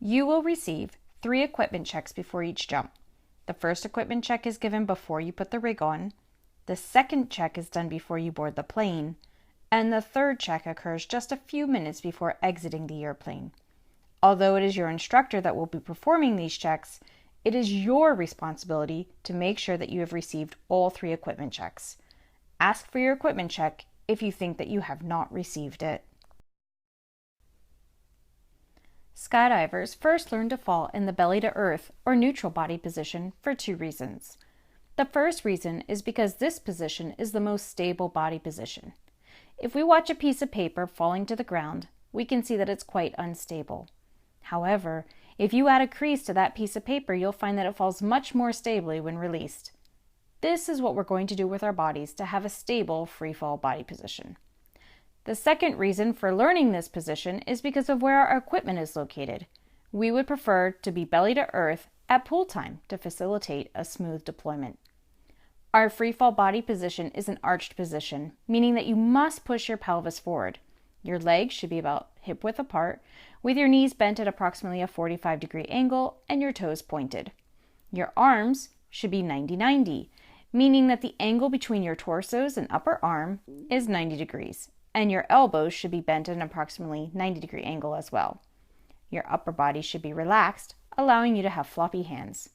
You will receive 3 equipment checks before each jump. The first equipment check is given before you put the rig on, the second check is done before you board the plane, and the third check occurs just a few minutes before exiting the airplane. Although it is your instructor that will be performing these checks, it is your responsibility to make sure that you have received all 3 equipment checks. Ask for your equipment check if you think that you have not received it. Skydivers first learn to fall in the belly to earth or neutral body position for 2 reasons. The first reason is because this position is the most stable body position. If we watch a piece of paper falling to the ground, we can see that it's quite unstable. However, if you add a crease to that piece of paper, you'll find that it falls much more stably when released. This is what we're going to do with our bodies to have a stable free fall body position. The second reason for learning this position is because of where our equipment is located. We would prefer to be belly to earth at pull time to facilitate a smooth deployment. Our free fall body position is an arched position, meaning that you must push your pelvis forward. Your legs should be about hip width apart, with your knees bent at approximately a 45-degree angle and your toes pointed. Your arms should be 90-90, meaning that the angle between your torsos and upper arm is 90 degrees, and your elbows should be bent at an approximately 90-degree angle as well. Your upper body should be relaxed, allowing you to have floppy hands.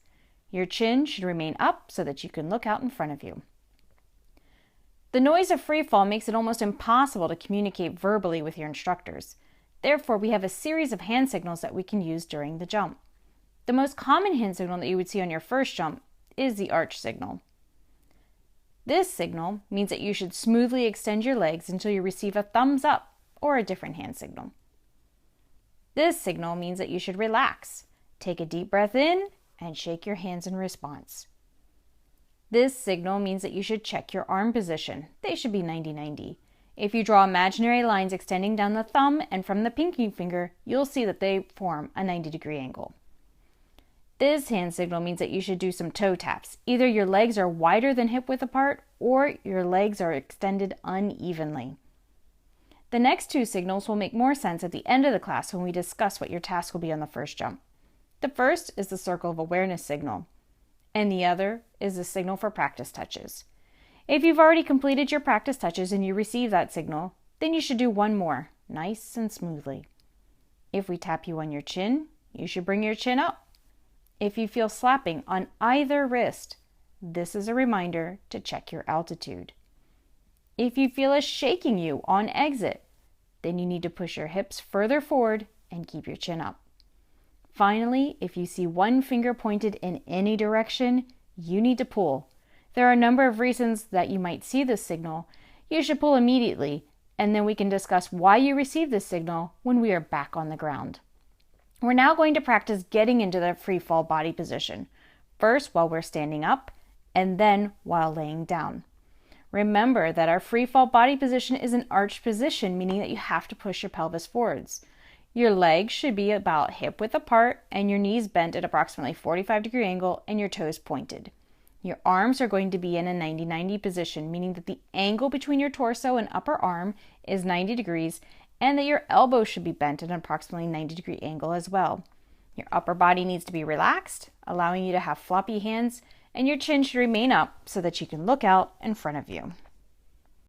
Your chin should remain up so that you can look out in front of you. The noise of free fall makes it almost impossible to communicate verbally with your instructors. Therefore, we have a series of hand signals that we can use during the jump. The most common hand signal that you would see on your first jump is the arch signal. This signal means that you should smoothly extend your legs until you receive a thumbs up or a different hand signal. This signal means that you should relax. Take a deep breath in and shake your hands in response. This signal means that you should check your arm position. They should be 90-90. If you draw imaginary lines extending down the thumb and from the pinky finger, you'll see that they form a 90-degree angle. This hand signal means that you should do some toe taps. Either your legs are wider than hip width apart or your legs are extended unevenly. The next 2 signals will make more sense at the end of the class when we discuss what your task will be on the first jump. The first is the circle of awareness signal, and the other is the signal for practice touches. If you've already completed your practice touches and you receive that signal, then you should do one more, nice and smoothly. If we tap you on your chin, you should bring your chin up. If you feel slapping on either wrist, this is a reminder to check your altitude. If you feel us shaking you on exit, then you need to push your hips further forward and keep your chin up. Finally, if you see one finger pointed in any direction, you need to pull. There are a number of reasons that you might see this signal. You should pull immediately, and then we can discuss why you received this signal when we are back on the ground. We're now going to practice getting into the free fall body position, first while we're standing up, and then while laying down. Remember that our free fall body position is an arched position, meaning that you have to push your pelvis forwards. Your legs should be about hip width apart and your knees bent at approximately 45-degree angle and your toes pointed. Your arms are going to be in a 90-90 position, meaning that the angle between your torso and upper arm is 90 degrees and that your elbows should be bent at an approximately 90-degree angle as well. Your upper body needs to be relaxed, allowing you to have floppy hands, and your chin should remain up so that you can look out in front of you.